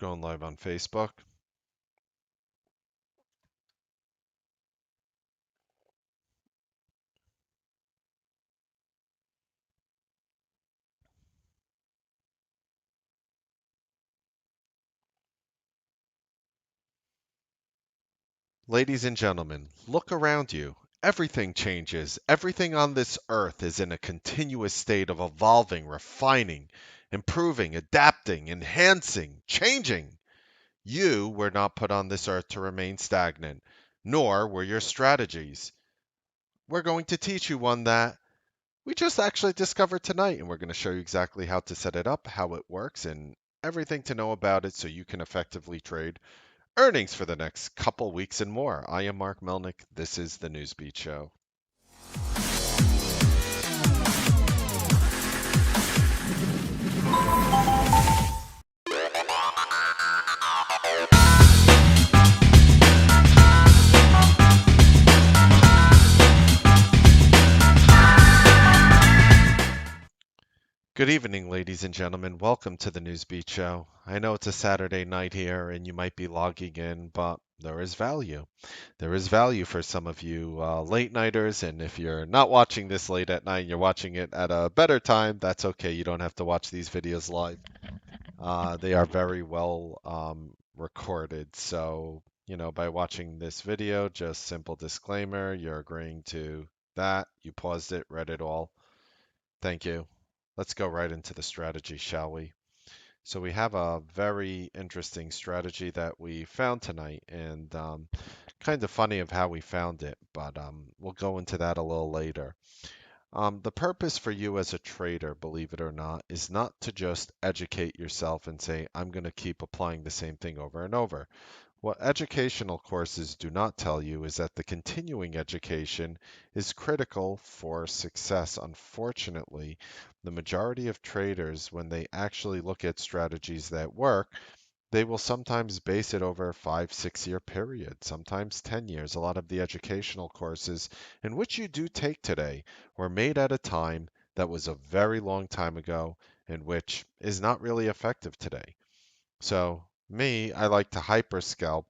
We're going live on Facebook. Ladies and gentlemen, look around you. Everything changes. Everything on this earth is in a continuous state of evolving, refining, improving, adapting, enhancing, changing. You were not put on this earth to remain stagnant, nor were your strategies. We're going to teach you one that we just actually discovered tonight, and we're going to show you exactly how to set it up, how it works, and everything to know about it so you can effectively trade earnings for the next couple weeks and more. I am Mark Melnick. This is the Newsbeat Show. Good evening, ladies and gentlemen. Welcome to the Newsbeat Show. I know it's a Saturday night here and you might be logging in, but there is value. There is value for some of you late nighters, and if you're not watching this late at night, you're watching it at a better time, that's okay. You don't have to watch these videos live. They are very well recorded. So, by watching this video, just simple disclaimer, you're agreeing to that. You paused it, read it all. Thank you. Let's go right into the strategy, shall we? So we have a very interesting strategy that we found tonight, and kind of funny of how we found it, but we'll go into that a little later. The purpose for you as a trader, believe it or not, is not to just educate yourself and say, I'm going to keep applying the same thing over and over. What educational courses do not tell you is that the continuing education is critical for success. Unfortunately, the majority of traders, when they actually look at strategies that work, they will sometimes base it over a 5, 6 year period, sometimes 10 years. A lot of the educational courses in which you do take today were made at a time that was a very long time ago and which is not really effective today. So, me, I like to hyper scalp,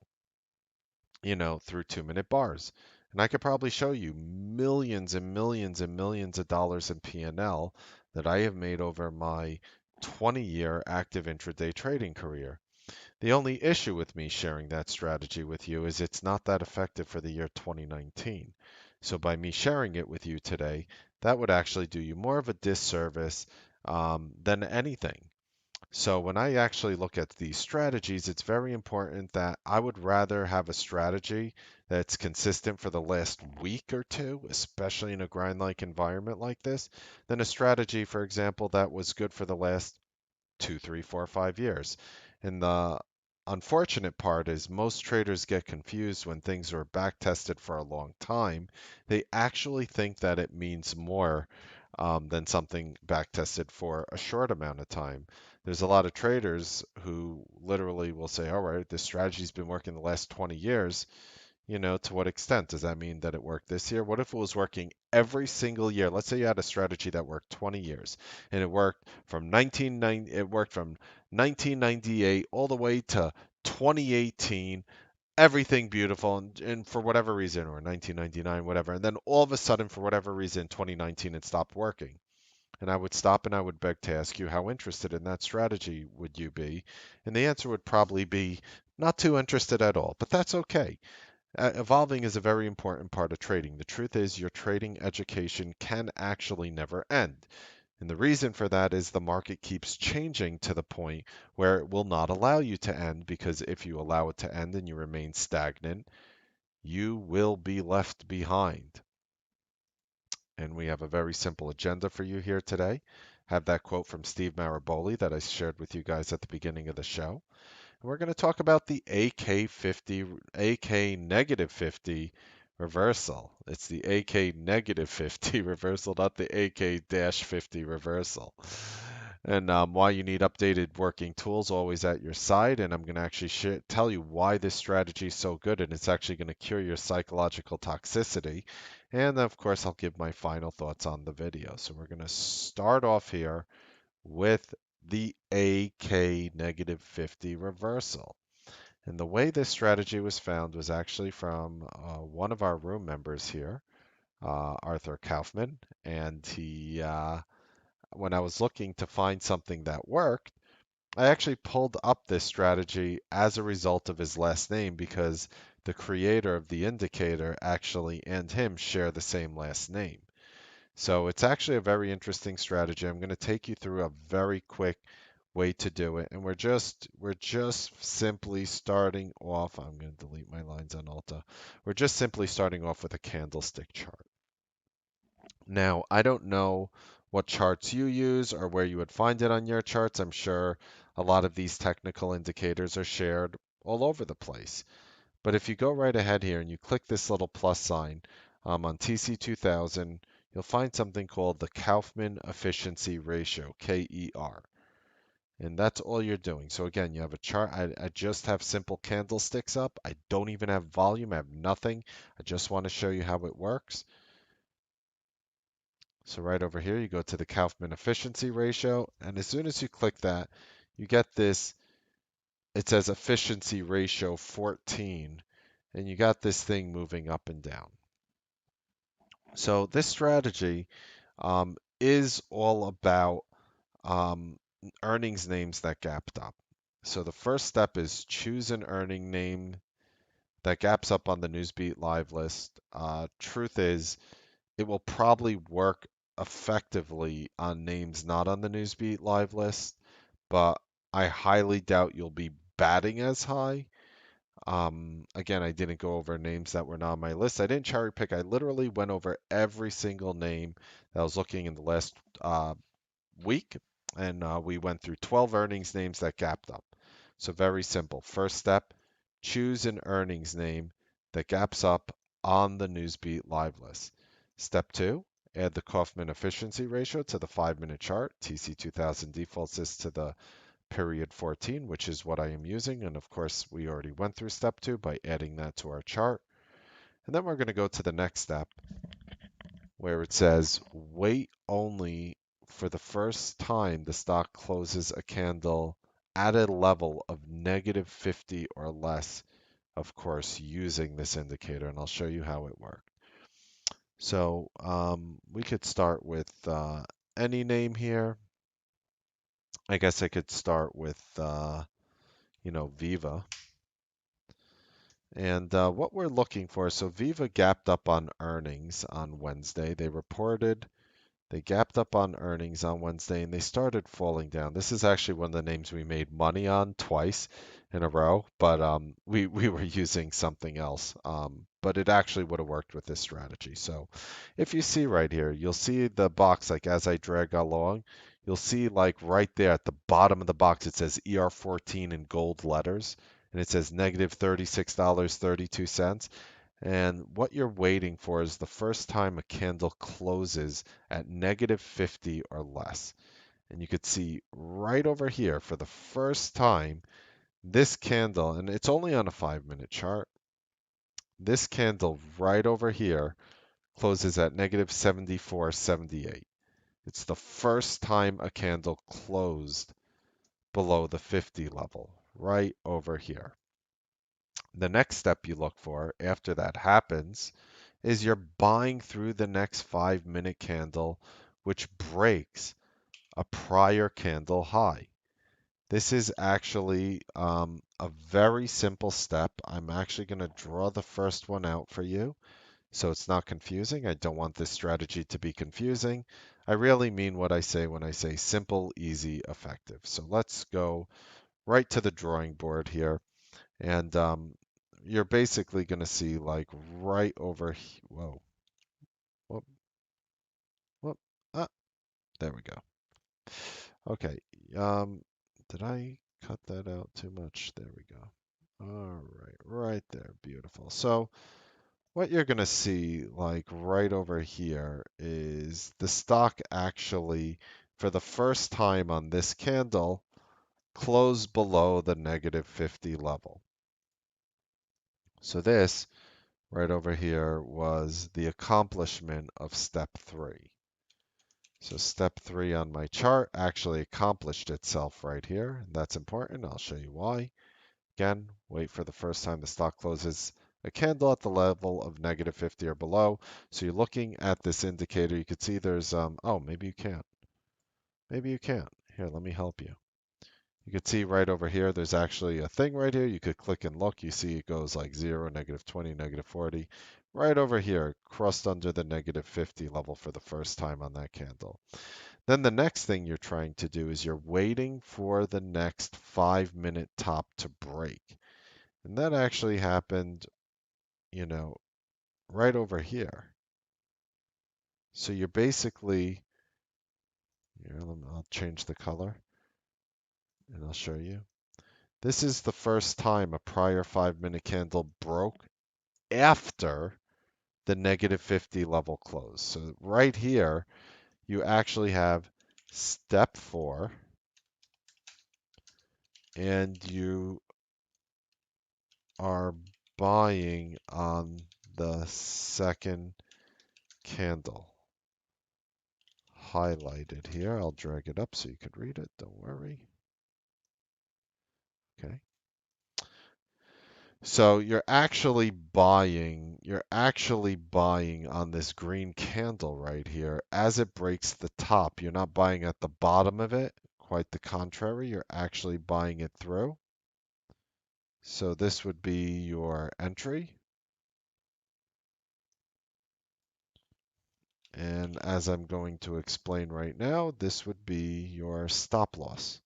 through 2 minute bars. And I could probably show you millions and millions and millions of dollars in P&L that I have made over my 20-year active intraday trading career. The only issue with me sharing that strategy with you is it's not that effective for the year 2019. So by me sharing it with you today, that would actually do you more of a disservice than anything. So when I actually look at these strategies, it's very important that I would rather have a strategy that's consistent for the last week or two, especially in a grind-like environment like this, than a strategy, for example, that was good for the last 2, 3, 4, 5 years. And the unfortunate part is most traders get confused when things are back tested for a long time. They actually think that it means more than something back tested for a short amount of time. There's a lot of traders who literally will say, all right, this strategy's been working the last 20 years. To what extent? Does that mean that it worked this year? What if it was working every single year? Let's say you had a strategy that worked 20 years and it worked from 1998 all the way to 2018, everything beautiful, and for whatever reason, or 1999, whatever, and then all of a sudden, for whatever reason, 2019 it stopped working. And I would stop and I would beg to ask you, how interested in that strategy would you be? And the answer would probably be not too interested at all, but that's okay. Evolving is a very important part of trading. The truth is, your trading education can actually never end. And the reason for that is the market keeps changing to the point where it will not allow you to end, because if you allow it to end and you remain stagnant, you will be left behind. And we have a very simple agenda for you here today. Have that quote from Steve Maraboli that I shared with you guys at the beginning of the show. We're going to talk about the AK-50, AK negative 50 reversal. It's the AK negative 50 reversal, not the AK-50 reversal. And why you need updated working tools always at your side. And I'm going to actually tell you why this strategy is so good, and it's actually going to cure your psychological toxicity. And of course, I'll give my final thoughts on the video. So we're going to start off here with the AK-50 reversal. And the way this strategy was found was actually from one of our room members here, Arthur Kauffman. And when I was looking to find something that worked, I actually pulled up this strategy as a result of his last name because the creator of the indicator actually and him share the same last name. So it's actually a very interesting strategy. I'm going to take you through a very quick way to do it. And we're just simply starting off. I'm going to delete my lines on Alta. We're just simply starting off with a candlestick chart. Now, I don't know what charts you use or where you would find it on your charts. I'm sure a lot of these technical indicators are shared all over the place. But if you go right ahead here and you click this little plus sign on TC2000, you'll find something called the Kauffman Efficiency Ratio, KER. And that's all you're doing. So again, you have a chart. I just have simple candlesticks up. I don't even have volume. I have nothing. I just want to show you how it works. So right over here, you go to the Kauffman efficiency ratio, and as soon as you click that, you get this, it says efficiency ratio 14, and you got this thing moving up and down. So this strategy is all about earnings names that gapped up. So the first step is choose an earning name that gaps up on the Newsbeat live list. Truth is, it will probably work effectively on names not on the Newsbeat live list, but I highly doubt you'll be batting as high. Again, I didn't go over names that were not on my list. I didn't cherry pick. I literally went over every single name that I was looking in the last week, and we went through 12 earnings names that gapped up. So very simple. First step, choose an earnings name that gaps up on the Newsbeat live list. Step two, add the Kauffman efficiency ratio to the 5-minute chart. TC2000 defaults this to the period 14, which is what I am using. And of course, we already went through step two by adding that to our chart. And then we're going to go to the next step where it says wait only for the first time the stock closes a candle at a level of negative 50 or less, of course, using this indicator. And I'll show you how it works. So we could start with any name here. I guess I could start with, Viva. And what we're looking for, so Viva gapped up on earnings on Wednesday. They gapped up on earnings on Wednesday and they started falling down. This is actually one of the names we made money on twice in a row, but we were using something else. But it actually would have worked with this strategy. So if you see right here, you'll see the box like as I drag along, you'll see like right there at the bottom of the box it says ER14 in gold letters and it says negative $36.32. And what you're waiting for is the first time a candle closes at negative 50 or less. And you could see right over here for the first time, this candle, and it's only on a 5-minute chart, this candle right over here closes at negative 74.78. It's the first time a candle closed below the 50 level, right over here. The next step you look for after that happens is you're buying through the next 5-minute candle, which breaks a prior candle high. This is actually a very simple step. I'm actually going to draw the first one out for you so it's not confusing. I don't want this strategy to be confusing. I really mean what I say when I say simple, easy, effective. So let's go right to the drawing board here. And you're basically going to see like right over here. Whoa, whoop, whoop. Ah, there we go. Okay. Did I cut that out too much? There we go. All right, right there. Beautiful. So what you're going to see like right over here is the stock actually, for the first time on this candle, closed below the negative 50 level. So this right over here was the accomplishment of step three. So step 3 on my chart actually accomplished itself right here. That's important. I'll show you why. Again, wait for the first time the stock closes a candle at the level of -50 or below. So you're looking at this indicator. You could see there's, oh, maybe you can't. Maybe you can't. Here, let me help you. You could see right over here, there's actually a thing right here. You could click and look. You see it goes like 0, -20, -40. Right over here, crossed under the -50 level for the first time on that candle. Then the next thing you're trying to do is you're waiting for the next 5-minute top to break. And that actually happened, you know, right over here. So you're basically, here, I'll change the color and I'll show you. This is the first time a prior 5-minute candle broke after the -50 level close. So right here, you actually have step 4, and you are buying on the second candle. Highlighted here. I'll drag it up so you could read it. Don't worry. Okay. So you're actually buying on this green candle right here as it breaks the top. You're not buying at the bottom of it. Quite the contrary. You're actually buying it through. So this would be your entry. And as I'm going to explain right now, this would be your stop loss.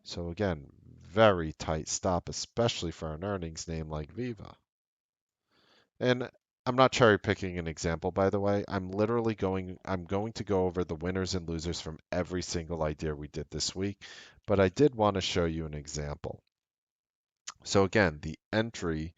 So again, very tight stop, especially for an earnings name like Viva. And I'm not cherry picking an example, by the way. I'm going to go over the winners and losers from every single idea we did this week, but I did want to show you an example. So again, the entry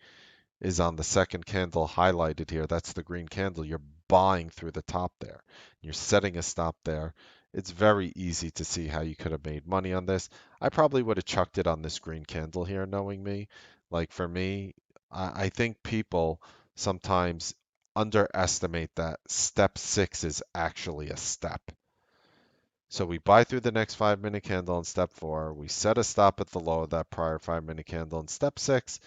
is on the second candle highlighted here. That's the green candle. You're buying through the top there. You're setting a stop there. It's very easy to see how you could have made money on this. I probably would have chucked it on this green candle here, knowing me. Like for me, I think people sometimes underestimate that step 6 is actually a step. So we buy through the next 5-minute candle in step 4. We set a stop at the low of that prior 5-minute candle in step 6.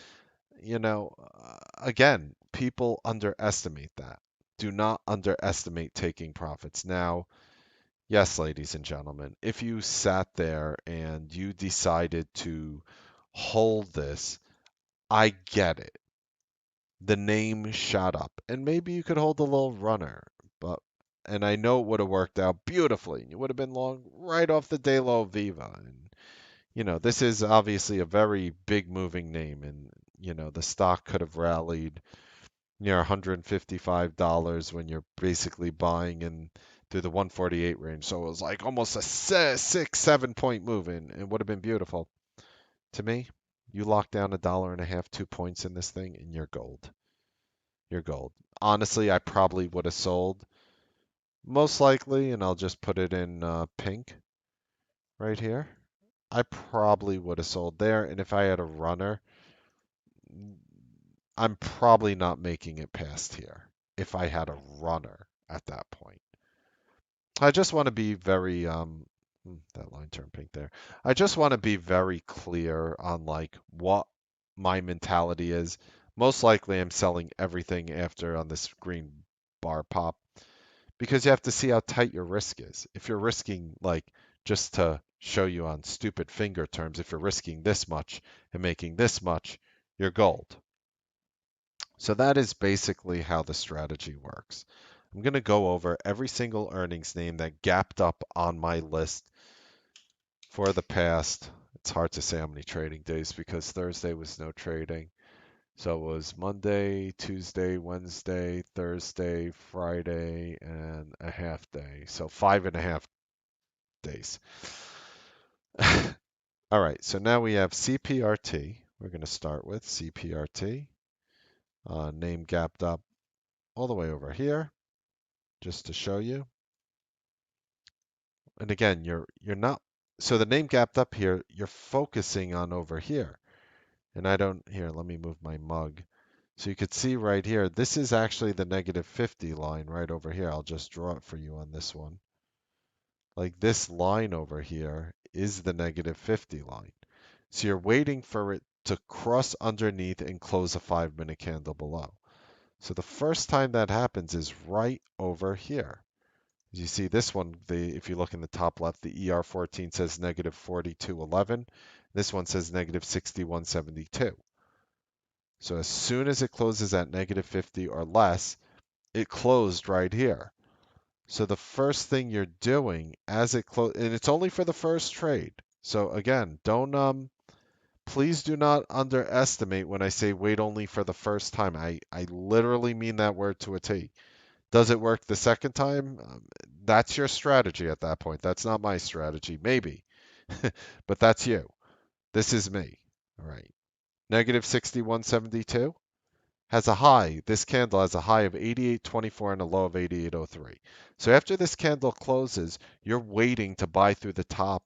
Again, people underestimate that. Do not underestimate taking profits. Now, yes, ladies and gentlemen, if you sat there and you decided to hold this, I get it. The name shot up, and maybe you could hold a little runner, but and I know it would have worked out beautifully. You would have been long right off the day low Viva, and this is obviously a very big moving name, and the stock could have rallied near $155 when you're basically buying in through the 148 range. So it was like almost a 6, 7 point move, and it would have been beautiful. To me, you lock down $1.50, 2 points in this thing, and you're gold. You're gold. Honestly, I probably would have sold most likely, and I'll just put it in pink right here. I probably would have sold there, and if I had a runner, I'm probably not making it past here if I had a runner at that point. I just want to be very that line turned pink there. I just want to be very clear on like what my mentality is. Most likely I'm selling everything after on this green bar pop because you have to see how tight your risk is. If you're risking like just to show you on stupid finger terms, if you're risking this much and making this much, you're gold. So that is basically how the strategy works. I'm going to go over every single earnings name that gapped up on my list for the past. It's hard to say how many trading days because Thursday was no trading. So it was Monday, Tuesday, Wednesday, Thursday, Friday, and a half day. So 5.5 days. All right, so now we have CPRT. We're going to start with CPRT. Name gapped up all the way over here, just to show you. And again, you're not, so the name gapped up here, you're focusing on over here. And I don't, here, let me move my mug. So you could see right here, this is actually the -50 line right over here. I'll just draw it for you on this one. Like this line over here is the -50 line. So you're waiting for it to cross underneath and close a 5-minute candle below. So the first time that happens is right over here. You see this one, if you look in the top left, the ER14 says -42.11. This one says -61.72. So as soon as it closes at -50 or less, it closed right here. So the first thing you're doing as it close, and it's only for the first trade. So again, please do not underestimate when I say wait only for the first time. I literally mean that word to a T. Does it work the second time? That's your strategy at that point. That's not my strategy. Maybe, but that's you. This is me. All right. -61.72 has a high. This candle has a high of 88.24 and a low of 88.03. So after this candle closes, you're waiting to buy through the top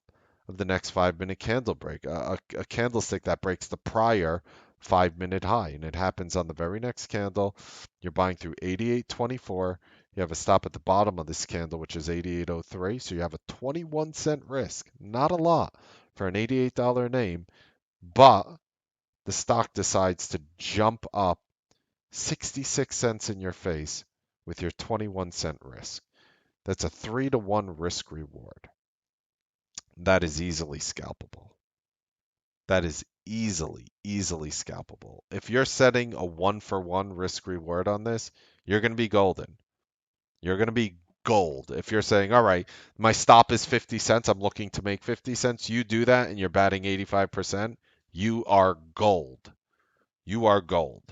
of the next 5-minute candle break, a candlestick that breaks the prior 5-minute high. And it happens on the very next candle. You're buying through 88.24. You have a stop at the bottom of this candle, which is 88.03. So you have a 21-cent risk. Not a lot for an $88 name, but the stock decides to jump up 66 cents in your face with your 21-cent risk. That's a 3-to-1 risk reward. That is easily scalpable. That is easily scalpable. If you're setting a 1-for-1 risk reward on this, you're going to be golden. You're going to be gold. If you're saying, all right, my stop is 50 cents, I'm looking to make 50 cents, you do that and you're batting 85%, you are gold. You are gold.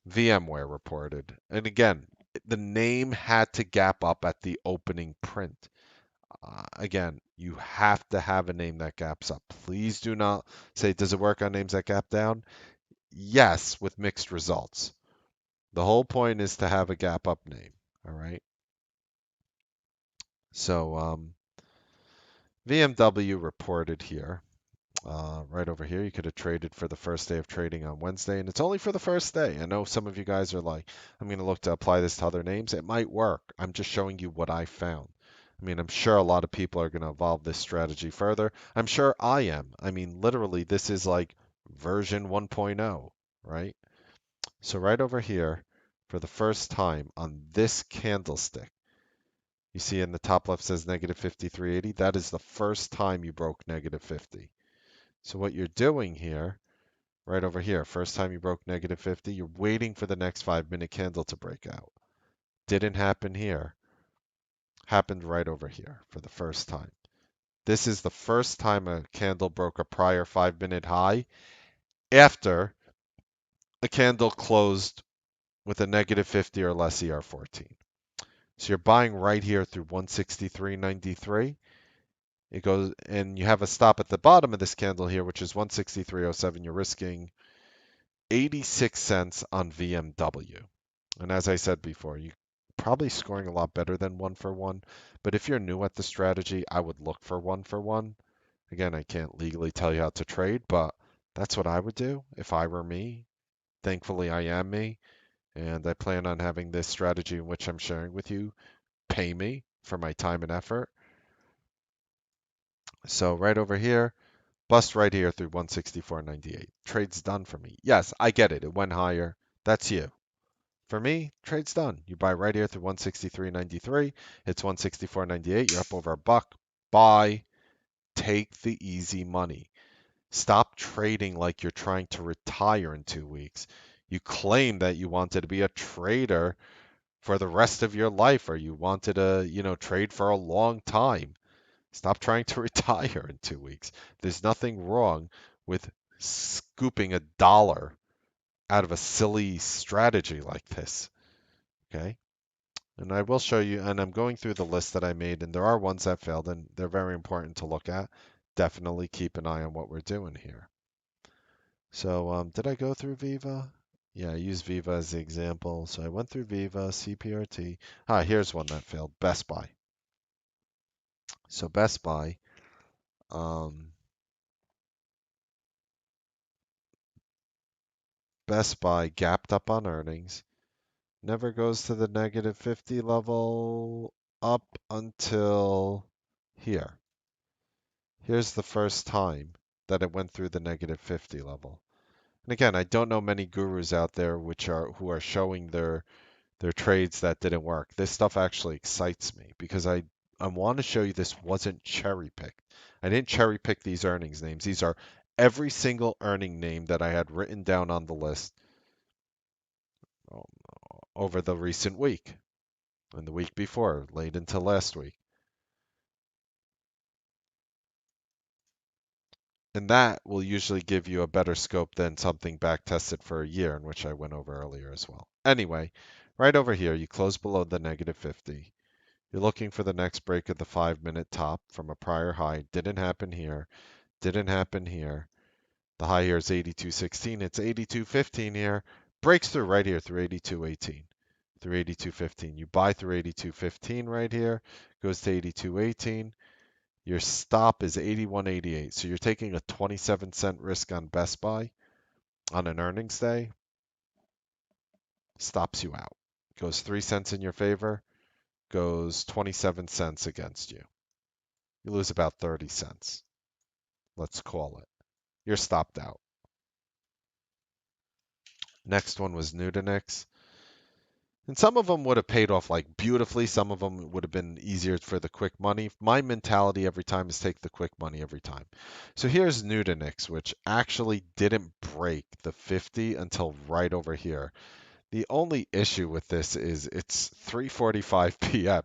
VMware reported. And again, the name had to gap up at the opening print. Again, you have to have a name that gaps up. Please do not say, does it work on names that gap down? Yes, with mixed results. The whole point is to have a gap up name. All right. So VMW reported here. Right over here. You could have traded for the first day of trading on Wednesday, and it's only for the first day. I know some of you guys are like, I'm going to look to apply this to other names. It might work. I'm just showing you what I found. I mean, I'm sure a lot of people are going to evolve this strategy further. I'm sure I am. I mean, literally, this is like version 1.0, right? So right over here, for the first time on this candlestick, you see in the top left says -53.80. That is the first time you broke -50. So what you're doing here, right over here, first time you broke -50, you're waiting for the next 5-minute candle to break out. Didn't happen here. Happened right over here for the first time. This is the first time a candle broke a prior 5-minute high after a candle closed with a -50 or less ER14. So you're buying right here through 163.93. It goes, and you have a stop at the bottom of this candle here, which is 163.07. You're risking 86 cents on VMW. And as I said before, you probably scoring a lot better than 1-for-1. But if you're new at the strategy, I would look for 1-for-1. Again, I can't legally tell you how to trade, but that's what I would do if I were me. Thankfully, I am me. And I plan on having this strategy in which I'm sharing with you pay me for my time and effort. So right over here, bust right here through 164.98. Trade's done for me. Yes, I get it. It went higher. That's you. For me, trade's done. You buy right here through 163.93. It's 164.98. You're up over a buck. Buy. Take the easy money. Stop trading like you're trying to retire in 2 weeks. You claim that you wanted to be a trader for the rest of your life, or you wanted to, trade for a long time. Stop trying to retire in 2 weeks. There's nothing wrong with scooping a dollar out of a silly strategy like this. Okay. And I will show you, and I'm going through the list that I made, and there are ones that failed, and they're very important to look at. Definitely keep an eye on what we're doing here. So, did I go through Viva? Yeah, I used Viva as the example. So I went through Viva, CPRT. Here's one that failed, Best Buy. So Best Buy, um, Best Buy gapped up on earnings, never goes to the -50 level up until here. Here's the first time that it went through the negative 50 level. And again, I don't know many gurus out there who are showing their trades that didn't work. This stuff actually excites me because I want to show you this wasn't cherry picked. I didn't cherry pick these earnings names. These are every single earning name that I had written down on the list um, over the recent week and the week before, late into last week. And that will usually give you a better scope than something back tested for a year, in which I went over earlier as well. Anyway, right over here, you close below the negative 50. You're looking for the next break of the 5-minute top from a prior high. Didn't happen here. Didn't happen here. The high here is 82.16. It's 82.15 here. Breaks through right here through 82.18. Through 82.15. You buy through 82.15 right here. Goes to 82.18. Your stop is 81.88. So you're taking a 27-cent risk on Best Buy on an earnings day. Stops you out. Goes 3 cents in your favor. Goes 27 cents against you. You lose about 30 cents. Let's call it. You're stopped out. Next one was Nutanix. And some of them would have paid off like beautifully. Some of them would have been easier for the quick money. My mentality every time is take the quick money every time. So here's Nutanix, which actually didn't break the 50 until right over here. The only issue with this is it's 3:45 p.m.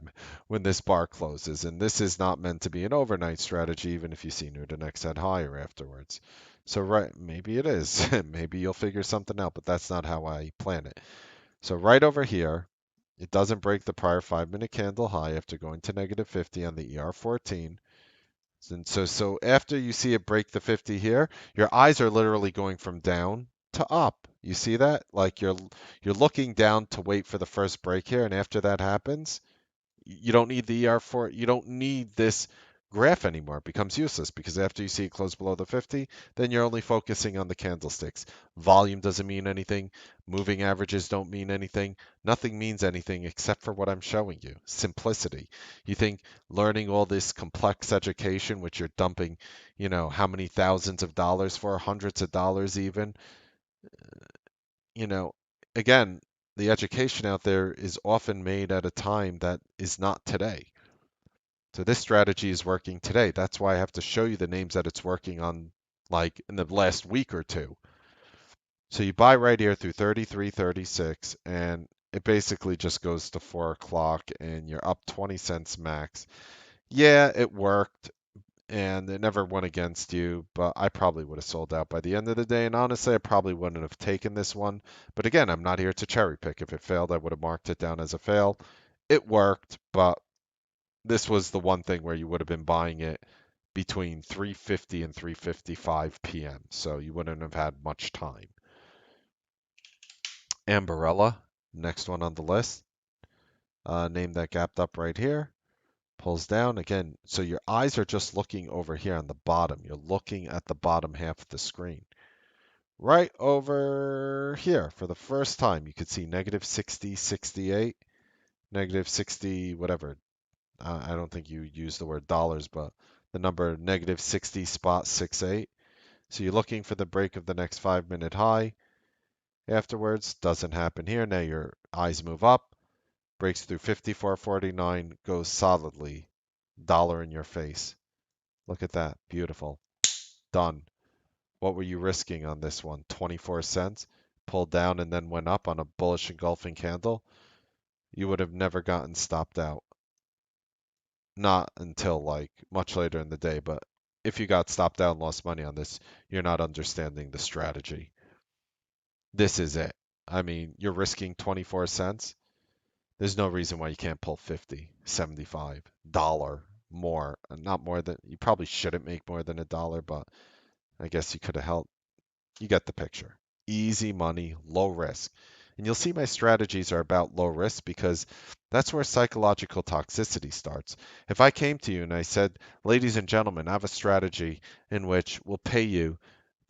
when this bar closes, and this is not meant to be an overnight strategy, even if you see Nutanix at higher afterwards. So right, maybe it is. Maybe you'll figure something out, but that's not how I plan it. So right over here, it doesn't break the prior 5-minute candle high after going to negative 50 on the ER14. And so after you see it break the 50 here, your eyes are literally going from down to up. You see that? Like you're looking down to wait for the first break here, and after that happens, you don't need the ER4. You don't need this graph anymore. It becomes useless because after you see it close below the 50, then you're only focusing on the candlesticks. Volume doesn't mean anything. Moving averages don't mean anything. Nothing means anything except for what I'm showing you. Simplicity. You think learning all this complex education, which you're dumping, how many thousands of dollars for, hundreds of dollars even, you know, again, the education out there is often made at a time that is not today. So this strategy is working today. That's why I have to show you the names that it's working on, like in the last week or two. So you buy right here through 33.36, and it basically just goes to 4 o'clock, and you're up 20 cents max. Yeah, it worked, and it never went against you, but I probably would have sold out by the end of the day. And honestly, I probably wouldn't have taken this one. But again, I'm not here to cherry pick. If it failed, I would have marked it down as a fail. It worked, but this was the one thing where you would have been buying it between 3:50 and 3:55 p.m. So you wouldn't have had much time. Ambarella, next one on the list. Name that gapped up right here. Pulls down again. So your eyes are just looking over here on the bottom. You're looking at the bottom half of the screen. Right over here, for the first time, you could see negative 60, 68, negative 60, whatever. I don't think you use the word dollars, but the number negative 60 spot 68. So you're looking for the break of the next 5-minute high. Afterwards, doesn't happen here. Now your eyes move up, breaks through 54.49, goes solidly dollar in your face. Look at that. Beautiful. Done. What were you risking on this one? 24 cents? Pulled down and then went up on a bullish engulfing candle? You would have never gotten stopped out. Not until like much later in the day, but if you got stopped out and lost money on this, you're not understanding the strategy. This is it. I mean, you're risking 24 cents. There's no reason why you can't pull 50, 75, dollar more. Not more than, you probably shouldn't make more than a dollar, but I guess you could have helped. You get the picture. Easy money, low risk. And you'll see my strategies are about low risk because that's where psychological toxicity starts. If I came to you and I said, ladies and gentlemen, I have a strategy in which we'll pay you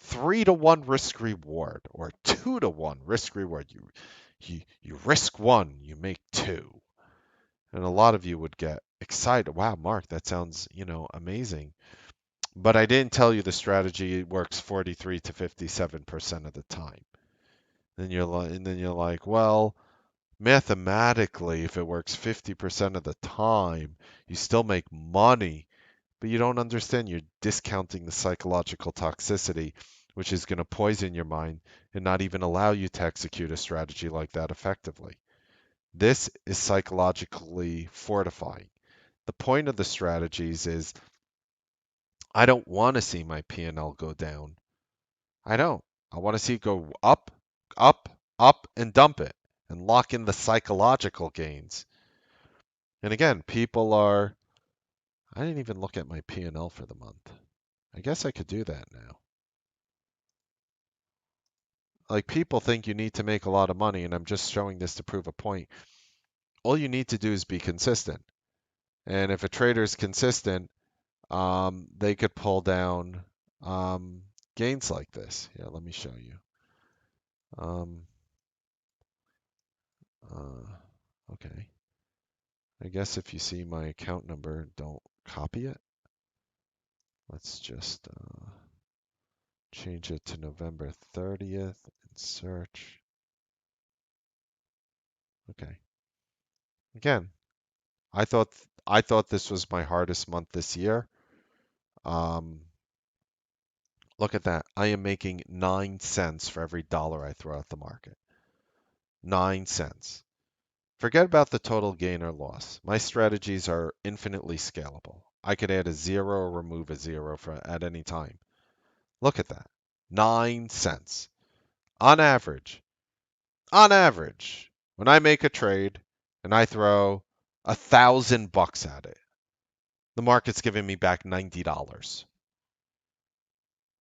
3-to-1 risk reward or 2-to-1 risk reward. You risk one, you make two. And a lot of you would get excited. Wow, Mark, that sounds, amazing. But I didn't tell you the strategy works 43 to 57% of the time. And then you're like, well, mathematically, if it works 50% of the time, you still make money. But you don't understand. You're discounting the psychological toxicity, which is going to poison your mind and not even allow you to execute a strategy like that effectively. This is psychologically fortifying. The point of the strategies is I don't want to see my P&L go down. I don't. I want to see it go up, up, up, and dump it and lock in the psychological gains. And again, I didn't even look at my P&L for the month. I guess I could do that now. Like people think you need to make a lot of money, and I'm just showing this to prove a point. All you need to do is be consistent. And if a trader is consistent, they could pull down um, gains like this. Yeah, let me show you. Um, okay. I guess if you see my account number, don't copy it. Let's just change it to November 30th and search. Okay. Again, I thought I thought this was my hardest month this year. Um, Look at that. I am making 9 cents for every dollar I throw at the market. 9 cents. Forget about the total gain or loss. My strategies are infinitely scalable. I could add a zero or remove a zero at any time. Look at that. 9 cents. On average, when I make a trade and I throw $1,000 at it, the market's giving me back $90.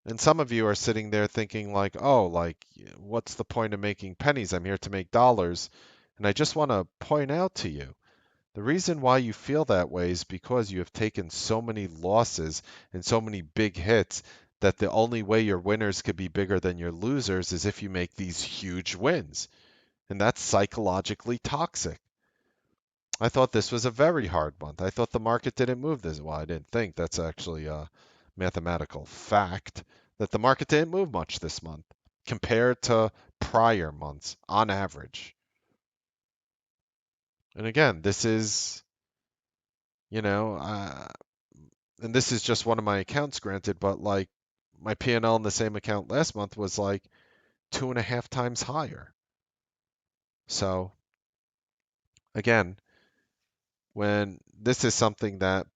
And some of you are sitting there thinking like, oh, like, what's the point of making pennies? I'm here to make dollars. And I just want to point out to you, the reason why you feel that way is because you have taken so many losses and so many big hits that the only way your winners could be bigger than your losers is if you make these huge wins. And that's psychologically toxic. I thought this was a very hard month. I thought the market didn't move this. Well, I didn't think. That's actually a mathematical fact that the market didn't move much this month compared to prior months on average. And again, this is, you know, and this is just one of my accounts, granted, but like my P&L in the same account last month was like 2.5 times higher. So again, when this is something that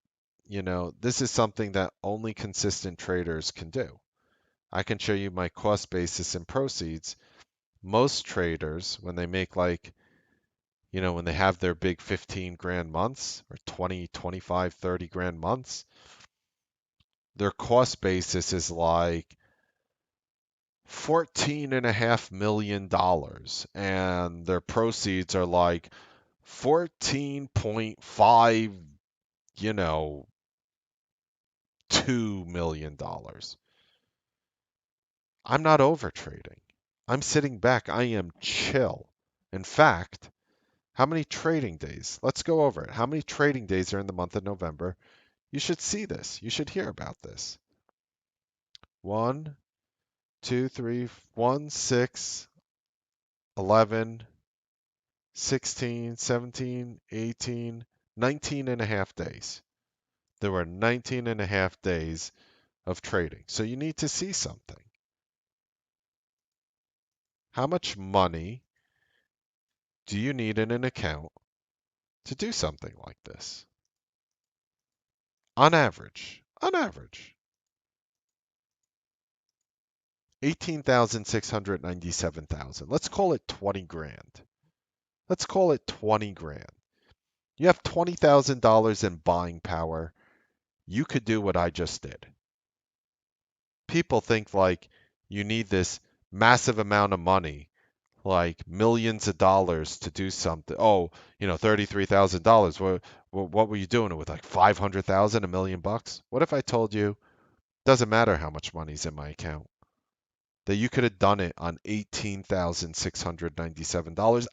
this is something that only consistent traders can do. I can show you my cost basis and proceeds. Most traders, when they make when they have their big 15 grand months or 20, 25, 30 grand months, their cost basis is like $14.5 million and their proceeds are like 14.5, you know, $2 million. I'm not over trading. I'm sitting back. I am chill. In fact, how many trading days? Let's go over it. How many trading days are in the month of November? You should see this. You should hear about this. 1, 2, 3, 1, 6, 11, 16, 17, 18, 19 and a half days. There were 19 and a half days of trading. So you need to see something. How much money do you need in an account to do something like this? On average, 18,697,000. Let's call it 20 grand. Let's call it 20 grand. You have $20,000 in buying power. You could do what I just did. People think like you need this massive amount of money, like millions of dollars to do something. Oh, $33,000. What were you doing it with? Like 500,000, $1 million? What if I told you doesn't matter how much money's in my account? That you could have done it on $18,697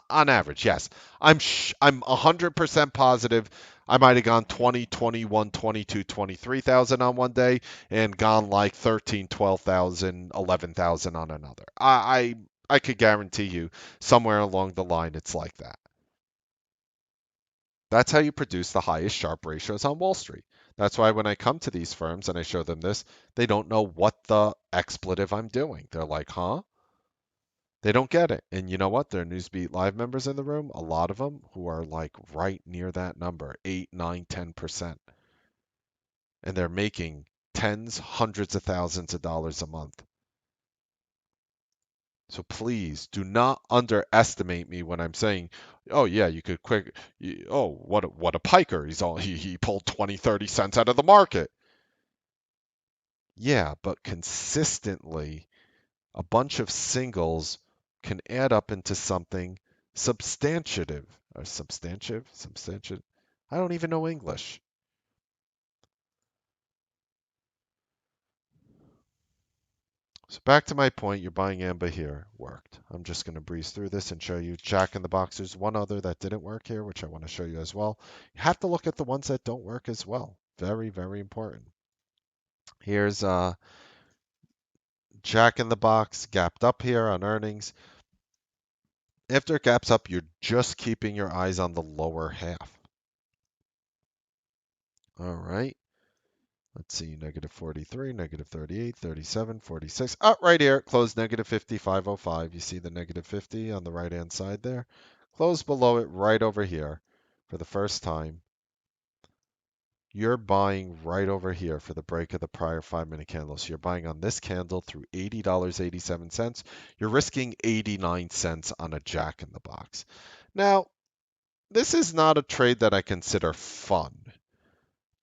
On average, yes. I'm 100% positive I might have gone 20, 21, 22, 23,000 on one day and gone like 13, 12,000, 11,000 on another. I could guarantee you somewhere along the line it's like that. That's how you produce the highest Sharpe ratios on Wall Street. That's why when I come to these firms and I show them this, they don't know what the expletive I'm doing. They're like, huh? They don't get it. And you know what? There are Newsbeat Live members in the room, a lot of them who are like right near that number, 8, 9, 10%. And they're making tens, hundreds of thousands of dollars a month. So please do not underestimate me when I'm saying, oh yeah, you could quick, oh, what a piker. He pulled 20, 30 cents out of the market. Yeah, but consistently a bunch of singles can add up into something substantive or substantive. I don't even know English. So back to my point, you're buying Amber here worked. I'm just going to breeze through this and show you Jack in the Box. There's one other that didn't work here, which I want to show you as well. You have to look at the ones that don't work as well. Very, very important. Here's Jack in the Box gapped up here on earnings. After it gaps up, you're just keeping your eyes on the lower half. All right. Let's see, negative 43, negative 38, 37, 46. Oh, right here, closed negative 55.05. You see the negative 50 on the right-hand side there? Close below it right over here for the first time. You're buying right over here for the break of the prior 5-minute candle. So you're buying on this candle through $80.87. You're risking 89 cents on a Jack in the Box. Now, this is not a trade that I consider fun.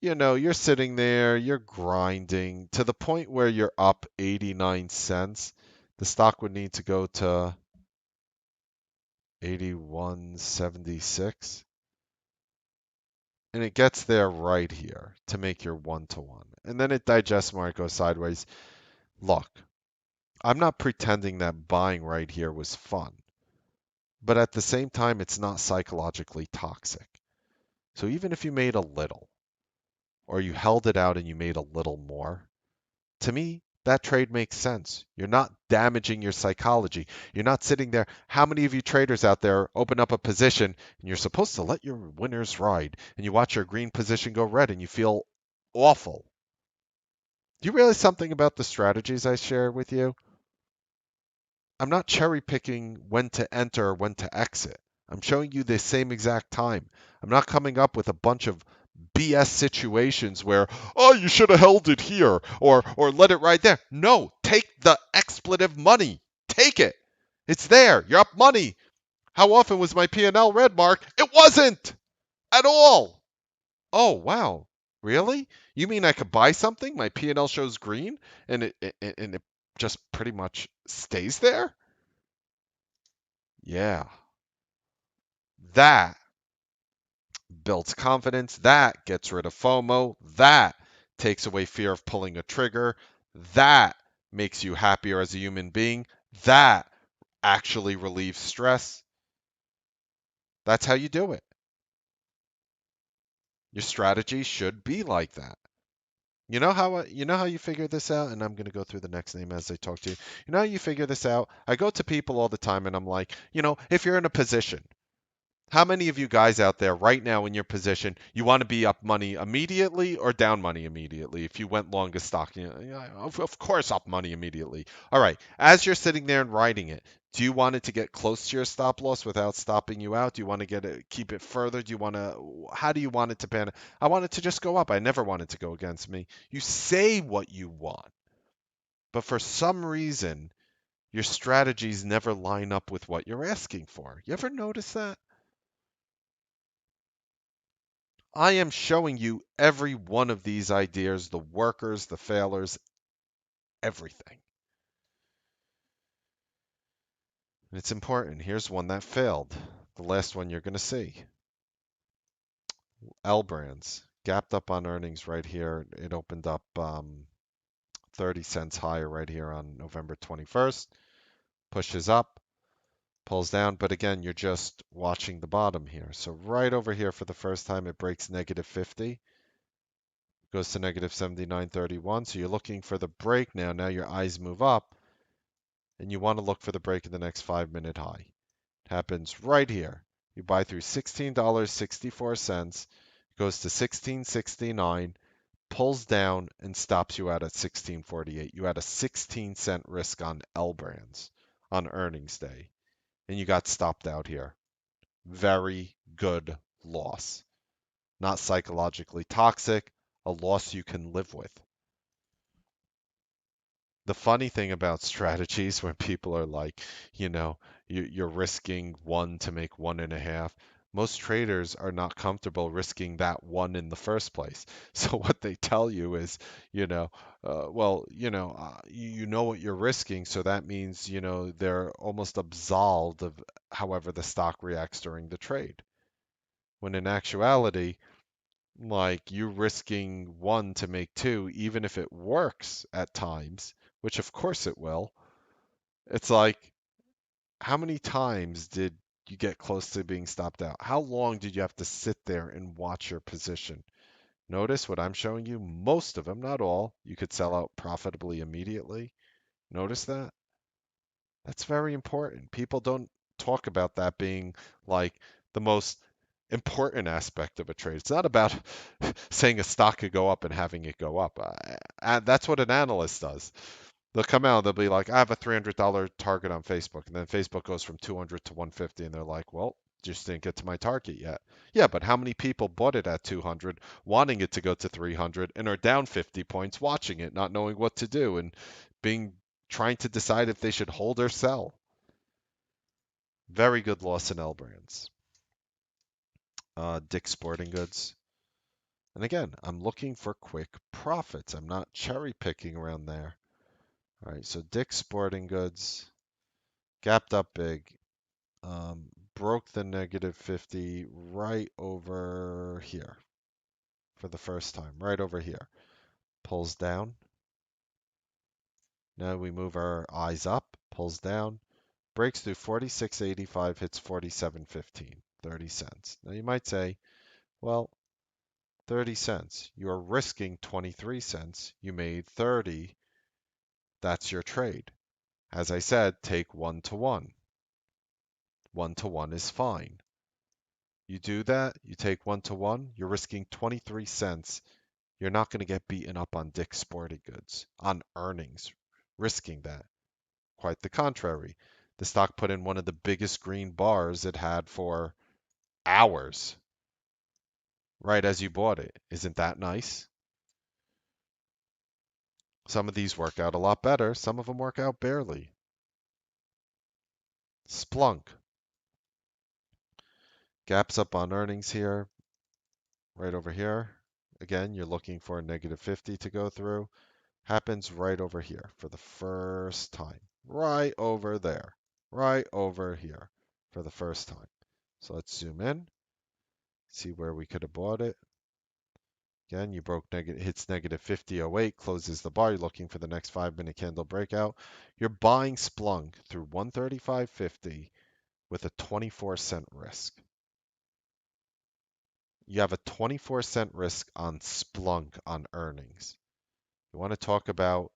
You're sitting there, you're grinding to the point where you're up 89 cents. The stock would need to go to 81.76. And it gets there right here to make your 1-to-1. And then it digests more, it goes sideways. Look, I'm not pretending that buying right here was fun. But at the same time, it's not psychologically toxic. So even if you made a little, or you held it out and you made a little more, to me, that trade makes sense. You're not damaging your psychology. You're not sitting there. How many of you traders out there open up a position and you're supposed to let your winners ride and you watch your green position go red and you feel awful? Do you realize something about the strategies I share with you? I'm not cherry picking when to enter or when to exit. I'm showing you the same exact time. I'm not coming up with a bunch of BS situations where, oh, you should have held it here or let it right there. No, take the expletive money. Take it. It's there. You're up money. How often was my P&L red, Mark? It wasn't at all. Oh, wow. Really? You mean I could buy something? My P&L shows green and it just pretty much stays there? Yeah. That builds confidence. That gets rid of FOMO. That takes away fear of pulling a trigger. That makes you happier as a human being. That actually relieves stress. That's how you do it. Your strategy should be like that. You know how you figure this out, and I'm going to go through the next name as I talk to you. You know how you figure this out? I go to people all the time and I'm like, if you're in a position, how many of you guys out there right now in your position, you want to be up money immediately or down money immediately? If you went long a stock, of course up money immediately. All right, as you're sitting there and writing it, do you want it to get close to your stop loss without stopping you out? Do you want to keep it further? How do you want it to pan? I want it to just go up. I never want it to go against me. You say what you want, but for some reason, your strategies never line up with what you're asking for. You ever notice that? I am showing you every one of these ideas, the workers, the failures, everything. And it's important. Here's one that failed. The last one you're going to see. L Brands gapped up on earnings right here. It opened up 30 cents higher right here on November 21st. Pushes up, pulls down, but again, you're just watching the bottom here. So right over here for the first time, it breaks negative 50, goes to negative 79.31. So you're looking for the break now. Now your eyes move up, and you want to look for the break in the next 5-minute high. It happens right here. You buy through $16.64, goes to 16.69, pulls down and stops you out at 16.48. You had a 16-cent risk on L brands on earnings day, and you got stopped out here. Very good loss. Not psychologically toxic, a loss you can live with. The funny thing about strategies when people are like, you're risking one to make 1.5. Most traders are not comfortable risking that one in the first place. So what they tell you is, you know what you're risking, so that means, they're almost absolved of however the stock reacts during the trade. When in actuality, like you risking one to make two, even if it works at times, which of course it will, it's like, how many times did you get close to being stopped out? How long did you have to sit there and watch your position? Notice what I'm showing you, most of them, not all, you could sell out profitably immediately. Notice that? That's very important. People don't talk about that being like the most important aspect of a trade. It's not about saying a stock could go up and having it go up. That's what an analyst does. They'll come out, they'll be like, I have a $300 target on Facebook. And then Facebook goes from 200 to 150. And they're like, well, just didn't get to my target yet. Yeah, but how many people bought it at 200, wanting it to go to 300, and are down 50 points watching it, not knowing what to do, and being trying to decide if they should hold or sell? Very good loss in L brands. Dick's Sporting Goods. And again, I'm looking for quick profits. I'm not cherry picking around there. All right, so Dick's Sporting Goods gapped up big, broke the negative 50 right over here for the first time, right over here. Pulls down. Now we move our eyes up, pulls down, breaks through 46.85, hits 47.15, 30 cents. Now you might say, well, 30 cents. You're risking 23 cents. You made 30. That's your trade. As I said, take 1-to-1. 1-to-1 is fine. You do that, you take 1-to-1, you're risking 23 cents. You're not going to get beaten up on Dick's Sporting Goods, on earnings, risking that. Quite the contrary. The stock put in one of the biggest green bars it had for hours right as you bought it. Isn't that nice? Some of these work out a lot better. Some of them work out barely. Splunk. Gaps up on earnings here, right over here. Again, you're looking for a negative 50 to go through. Happens right over here for the first time. Right over there. Right over here for the first time. So let's zoom in. See where we could have bought it. Again, you broke hits negative 50.08, closes the bar. You're looking for the next 5-minute candle breakout. You're buying Splunk through 135.50 with a 24-cent risk. You have a 24-cent risk on Splunk on earnings. You want to talk about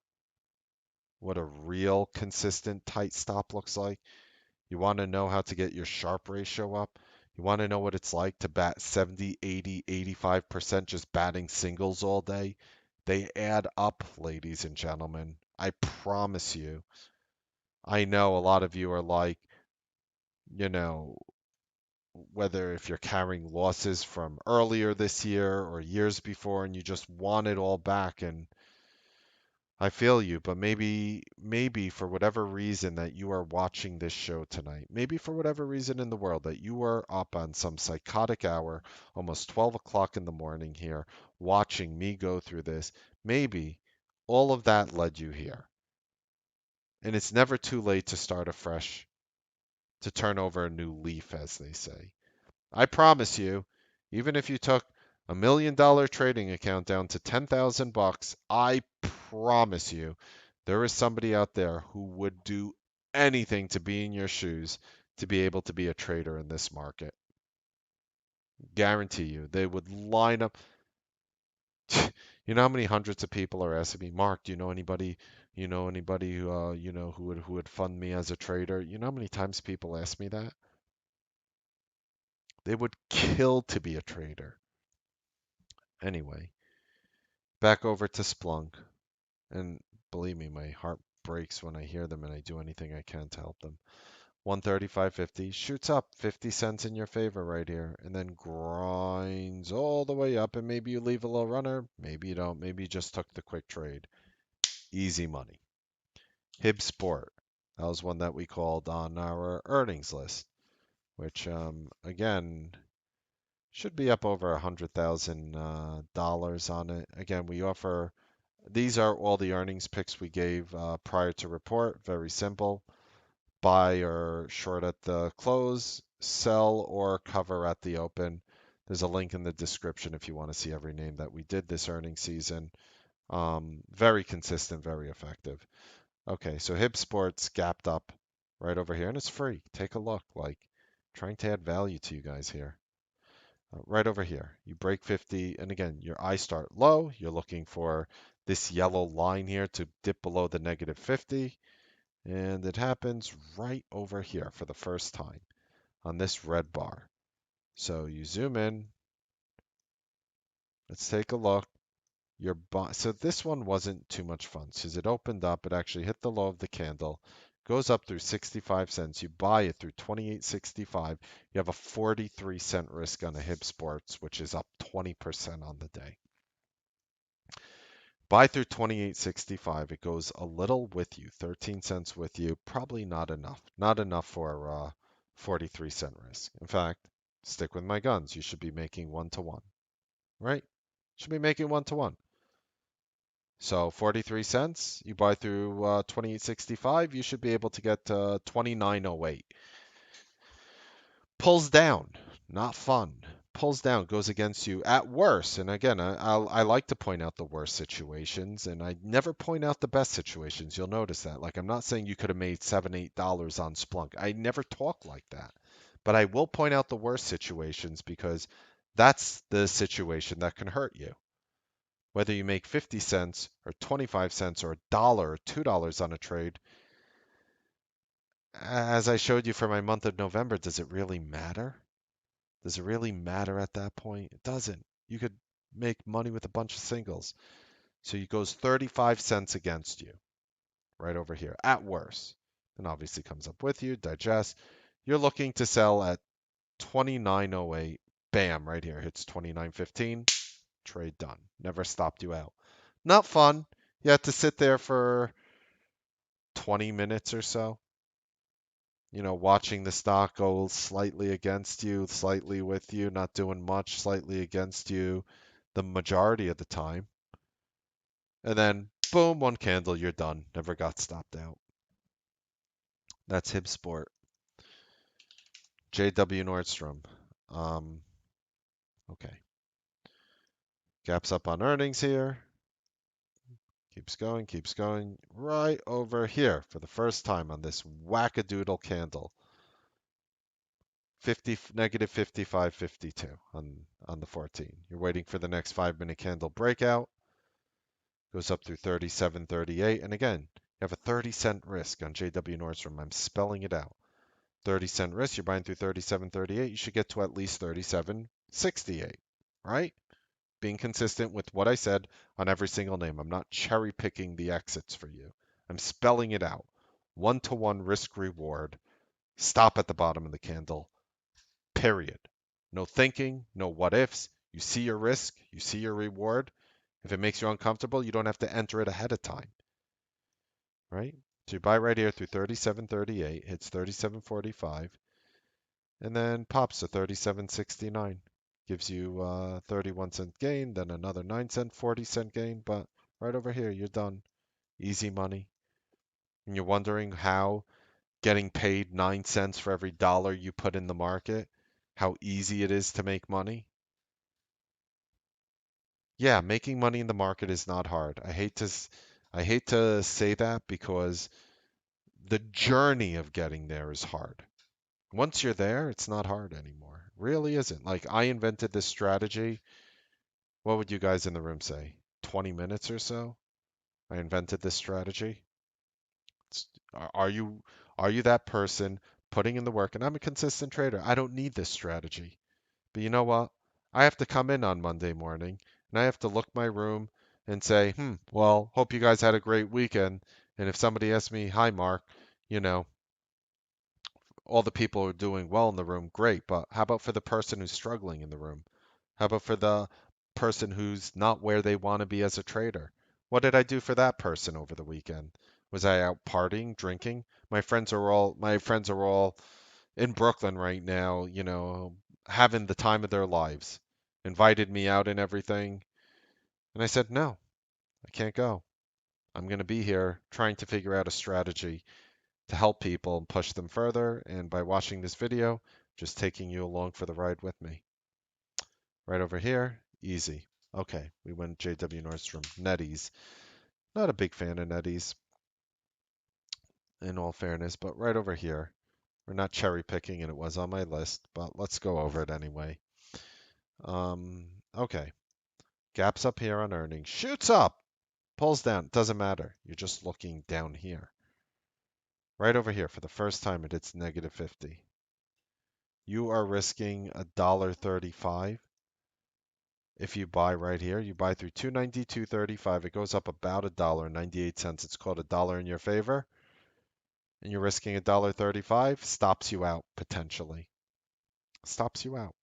what a real consistent tight stop looks like? You want to know how to get your Sharpe ratio up? You want to know what it's like to bat 70, 80, 85% just batting singles all day? They add up, ladies and gentlemen. I promise you. I know a lot of you are like, you know, whether if you're carrying losses from earlier this year or years before and you just want it all back, and I feel you, but maybe for whatever reason that you are watching this show tonight, maybe for whatever reason in the world that you are up on some psychotic hour, almost 12 o'clock in the morning here, watching me go through this, maybe all of that led you here. And it's never too late to start afresh, to turn over a new leaf, as they say. I promise you, even if you took $1 million trading account down to 10,000 bucks, I promise you, there is somebody out there who would do anything to be in your shoes to be able to be a trader in this market. Guarantee you, they would line up. You know how many hundreds of people are asking me, Mark, do you know anybody, who, who would fund me as a trader? You know how many times people ask me that? They would kill to be a trader. Anyway, back over to Splunk. And believe me, my heart breaks when I hear them and I do anything I can to help them. 135.50 shoots up 50 cents in your favor right here and then grinds all the way up. And maybe you leave a low runner, maybe you don't, maybe you just took the quick trade. Easy money. Hib Sport. That was one that we called on our earnings list, which again should be up over $100,000 on it. Again, we offer these are all the earnings picks we gave prior to report. Very simple. Buy or short at the close, sell or cover at the open. There's a link in the description if you want to see every name that we did this earnings season. Very consistent, very effective. Okay, so Hib Sports gapped up right over here, and it's free. Take a look. Like, trying to add value to you guys here. Right over here, you break 50, and again, your eyes start low. You're looking for this yellow line here to dip below the negative 50, and it happens right over here for the first time on this red bar. So you zoom in. Let's take a look. So this one wasn't too much fun because it opened up, it actually hit the low of the candle, goes up through 65 cents. You buy it through 28.65. You have a 43-cent risk on a Hib Sports, which is up 20% on the day. Buy through 28.65. It goes a little with you, 13 cents with you. Probably not enough. Not enough for 43-cent risk. In fact, stick with my guns. You should be making 1-to-1, right? Should be making 1-to-1. So 43 cents, you buy through 28.65, you should be able to get 29.08. Pulls down, not fun. Pulls down, goes against you at worst. And again, I like to point out the worst situations, and I never point out the best situations. You'll notice that. Like, I'm not saying you could have made $7, $8 on Splunk. I never talk like that. But I will point out the worst situations because that's the situation that can hurt you. Whether you make 50 cents or 25 cents or a dollar or $2 on a trade, as I showed you for my month of November, does it really matter? Does it really matter at that point? It doesn't. You could make money with a bunch of singles. So it goes 35 cents against you right over here at worst. Then obviously comes up with you, digest. You're looking to sell at 29.08. Bam, right here hits 29.15. Trade done. Never stopped you out. Not fun. You have to sit there for 20 minutes or so, watching the stock go slightly against you, slightly with you, not doing much, slightly against you the majority of the time. And then, boom, one candle, you're done. Never got stopped out. That's HibSport. JW Nordstrom. Okay. Gaps up on earnings here. Keeps going, keeps going. Right over here for the first time on this wackadoodle candle. 50 negative 55.52 on the 14. You're waiting for the next 5-minute candle breakout. Goes up through 37.38, and again, you have a 30-cent risk on JW Nordstrom. I'm spelling it out. 30-cent risk. You're buying through 37.38. You should get to at least 37.68, right? Being consistent with what I said on every single name. I'm not cherry picking the exits for you. I'm spelling it out. 1-to-1 risk reward. Stop at the bottom of the candle. Period. No thinking, no what ifs. You see your risk, you see your reward. If it makes you uncomfortable, you don't have to enter it ahead of time. Right? So you buy right here through 37.38, hits 37.45, and then pops to 37.69. Gives you 31-cent gain, then another 9-cent, 40-cent gain, but right over here, you're done. Easy money. And you're wondering how getting paid 9 cents for every dollar you put in the market, how easy it is to make money. Yeah, making money in the market is not hard. I hate to say that because the journey of getting there is hard. Once you're there, it's not hard anymore. Really isn't. Like I invented this strategy. What would you guys in the room say? 20 minutes or so? I invented this strategy. It's- Are you that person putting in the work? And I'm a consistent trader. I don't need this strategy. But you know what? I have to come in on Monday morning and I have to look my room and say, well, hope you guys had a great weekend. And if somebody asks me, hi, Mark, you know, all the people are doing well in the room, great. But how about for the person who's struggling in the room? How about for the person who's not where they want to be as a trader? What did I do for that person over the weekend? Was I out partying, drinking? My friends are all in Brooklyn right now, having the time of their lives. Invited me out and everything. And I said, "No, I can't go. I'm going to be here trying to figure out a strategy to help people and push them further. And by watching this video, just taking you along for the ride with me." Right over here, easy. Okay, we went JW Nordstrom. Nettie's. Not a big fan of Nettie's, in all fairness, but right over here. We're not cherry picking, and it was on my list, but let's go over it anyway. Okay. Gaps up here on earnings. Shoots up. Pulls down. Doesn't matter. You're just looking down here. Right over here. For the first time, it hits negative 50. You are risking $1.35. If you buy right here, you buy through 292.35. It goes up about $1.98. It's called a dollar in your favor. And you're risking $1.35. Stops you out potentially. Stops you out.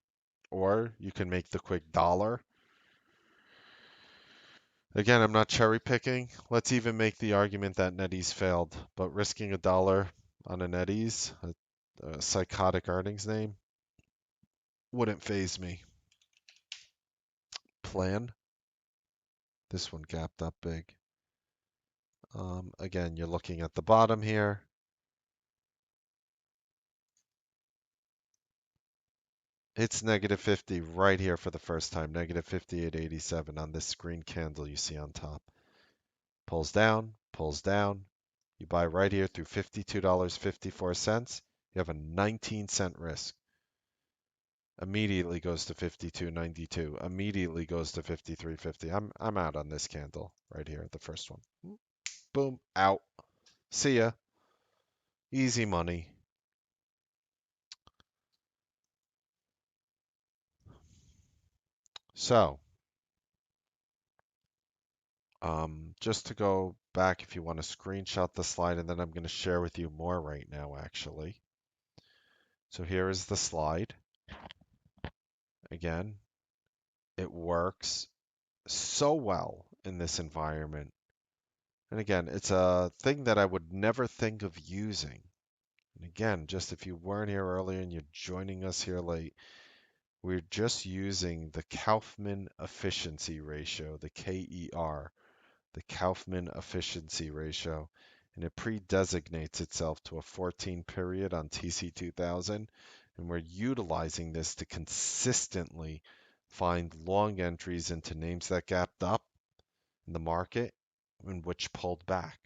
Or you can make the quick dollar. Again, I'm not cherry picking. Let's even make the argument that NetEase failed, but risking a dollar on a NetEase, a psychotic earnings name, wouldn't phase me. Plan. This one gapped up big. Again, you're looking at the bottom here. It's negative 50 right here for the first time, negative 58.87 on this green candle you see on top. Pulls down, pulls down. You buy right here through $52.54. You have a 19-cent risk. Immediately goes to 52.92. Immediately goes to 53.50. I'm out on this candle right here, the first one. Boom, out. See ya. Easy money. So, just to go back, if you want to screenshot the slide, and then I'm going to share with you more right now, actually. So here is the slide. Again, it works so well in this environment. And again, it's a thing that I would never think of using. And again, just if you weren't here earlier and you're joining us here late, we're just using the Kauffman efficiency ratio, the KER, the Kauffman efficiency ratio, and it pre-designates itself to a 14 period on TC2000, and we're utilizing this to consistently find long entries into names that gapped up in the market and which pulled back.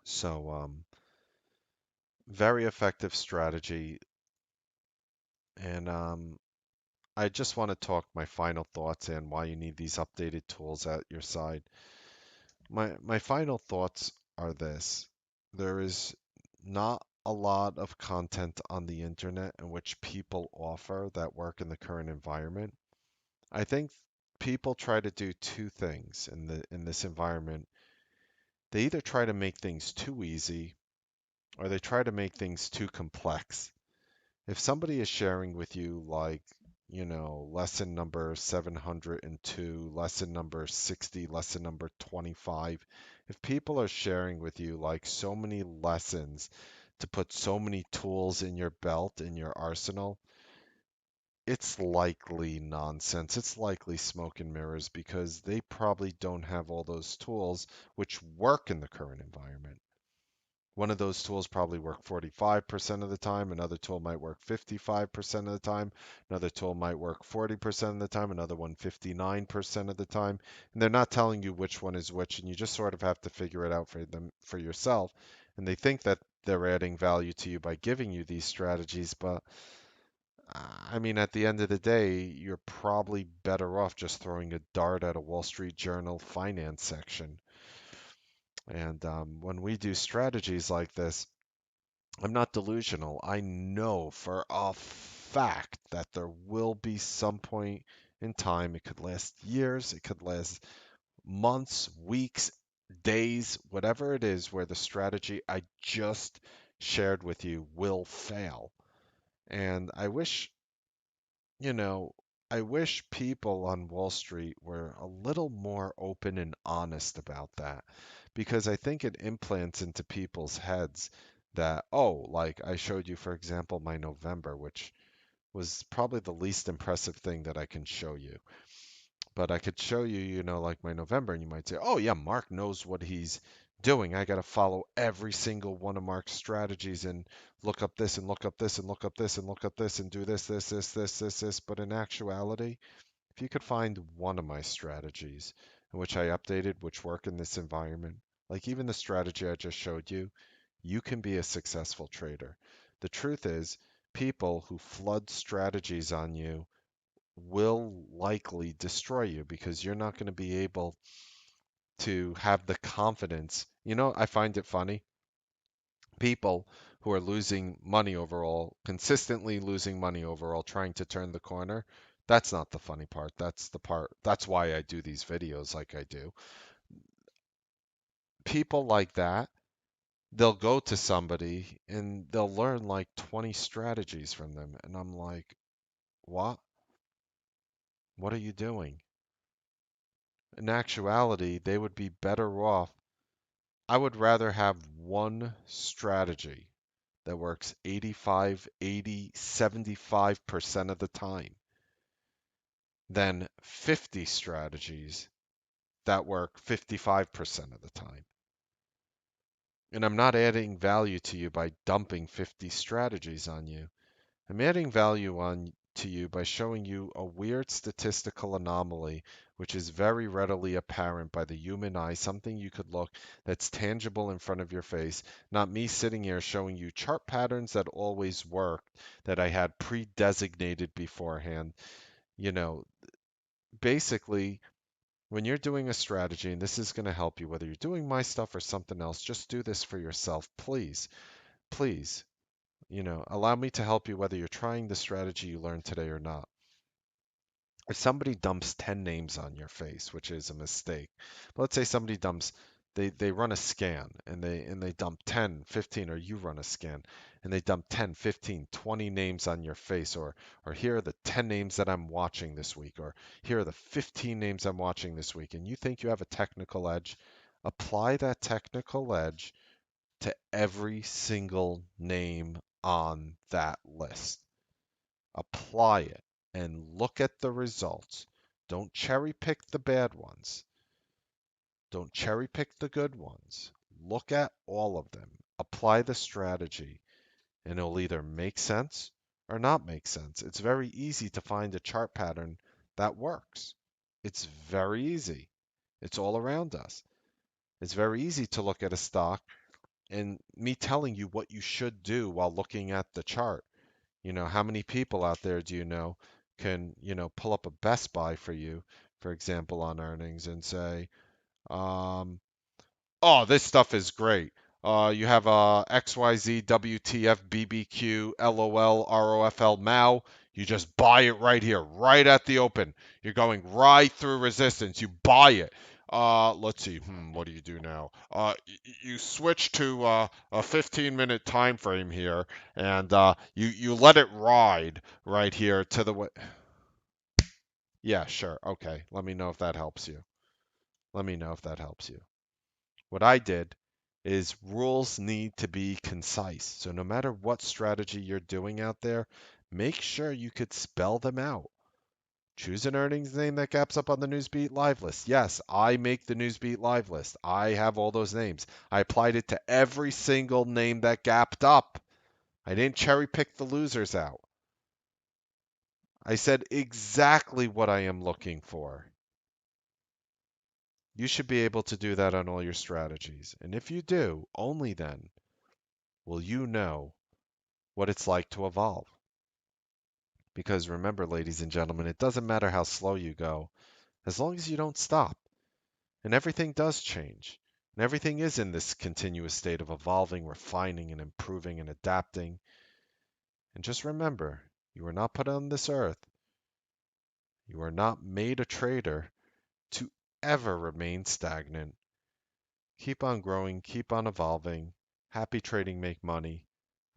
So, very effective strategy. And I just want to talk my final thoughts and why you need these updated tools at your side. My final thoughts are this. There is not a lot of content on the internet in which people offer that work in the current environment. I think people try to do two things in this environment. They either try to make things too easy or they try to make things too complex. If somebody is sharing with you like, lesson number 702, lesson number 60, lesson number 25, if people are sharing with you like so many lessons to put so many tools in your belt, in your arsenal, it's likely nonsense. It's likely smoke and mirrors because they probably don't have all those tools which work in the current environment. One of those tools probably work 45% of the time. Another tool might work 55% of the time. Another tool might work 40% of the time. Another one 59% of the time. And they're not telling you which one is which, and you just sort of have to figure it out for yourself. And they think that they're adding value to you by giving you these strategies, but I mean, at the end of the day, you're probably better off just throwing a dart at a Wall Street Journal finance section. And when we do strategies like this, I'm not delusional. I know for a fact that there will be some point in time, it could last years, it could last months, weeks, days, whatever it is, where the strategy I just shared with you will fail. And you know, I wish people on Wall Street were a little more open and honest about that because I think it implants into people's heads that, oh, like I showed you, for example, my November, which was probably the least impressive thing that I can show you. But I could show you, like my November, and you might say, oh, yeah, Mark knows what he's doing. I got to follow every single one of Mark's strategies and look up this and look up this and look up this and look up this and do this. But in actuality, if you could find one of my strategies in which I updated, which work in this environment, like even the strategy I just showed you, you can be a successful trader. The truth is, people who flood strategies on you will likely destroy you because you're not going to be able to have the confidence. I find it funny. People who are losing money overall, consistently losing money overall, trying to turn the corner, that's not the funny part. That's the part. That's why I do these videos like I do. People like that, they'll go to somebody and they'll learn like 20 strategies from them. And I'm like, what? What are you doing? In actuality, they would be better off. I would rather have one strategy that works 85, 80, 75% of the time than 50 strategies that work 55% of the time. And I'm not adding value to you by dumping 50 strategies on you. I'm adding value on to you by showing you a weird statistical anomaly, which is very readily apparent by the human eye, something you could look that's tangible in front of your face, not me sitting here showing you chart patterns that always worked that I had pre-designated beforehand. You know, basically, when you're doing a strategy, and this is going to help you, whether you're doing my stuff or something else, just do this for yourself, please. Please, allow me to help you whether you're trying the strategy you learned today or not. If somebody dumps 10 names on your face, which is a mistake, but let's say somebody dumps, they run a scan and they dump 10, 15, or you run a scan and they dump 10, 15, 20 names on your face, or here are the 10 names that I'm watching this week, or here are the 15 names I'm watching this week, and you think you have a technical edge, apply that technical edge to every single name on that list. Apply it and look at the results. Don't cherry pick the bad ones. Don't cherry pick the good ones. Look at all of them. Apply the strategy, and it'll either make sense or not make sense. It's very easy to find a chart pattern that works. It's very easy. It's all around us. It's very easy to look at a stock and me telling you what you should do while looking at the chart. How many people out there do you know can, pull up a Best Buy for you, for example, on earnings and say, um, oh, this stuff is great. You have XYZ, WTF, BBQ, LOL, ROFL, MAU. You just buy it right here, right at the open. You're going right through resistance. You buy it. Let's see. What do you do now? You switch to a 15-minute time frame here, and you let it ride right here to the way. Yeah, sure. Okay. Let me know if that helps you. Let me know if that helps you. What I did is rules need to be concise. So no matter what strategy you're doing out there, make sure you could spell them out. Choose an earnings name that gaps up on the Newsbeat live list. Yes, I make the Newsbeat live list. I have all those names. I applied it to every single name that gapped up. I didn't cherry pick the losers out. I said exactly what I am looking for. You should be able to do that on all your strategies. And if you do, only then will you know what it's like to evolve. Because remember, ladies and gentlemen, it doesn't matter how slow you go, as long as you don't stop. And everything does change. And everything is in this continuous state of evolving, refining, and improving and adapting. And just remember, you are not put on this earth, you are not made a trader to ever remain stagnant. Keep on growing, keep on evolving. Happy trading, make money.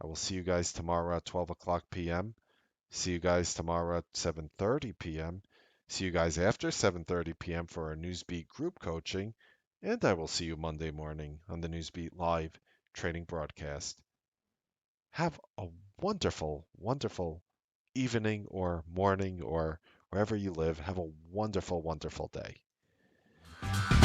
I will see you guys tomorrow at 12 o'clock p.m. See you guys tomorrow at 7:30 p.m. See you guys after 7:30 p.m. for our Newsbeat group coaching. And I will see you Monday morning on the Newsbeat Live trading broadcast. Have a wonderful, wonderful evening or morning or wherever you live. Have a wonderful, wonderful day.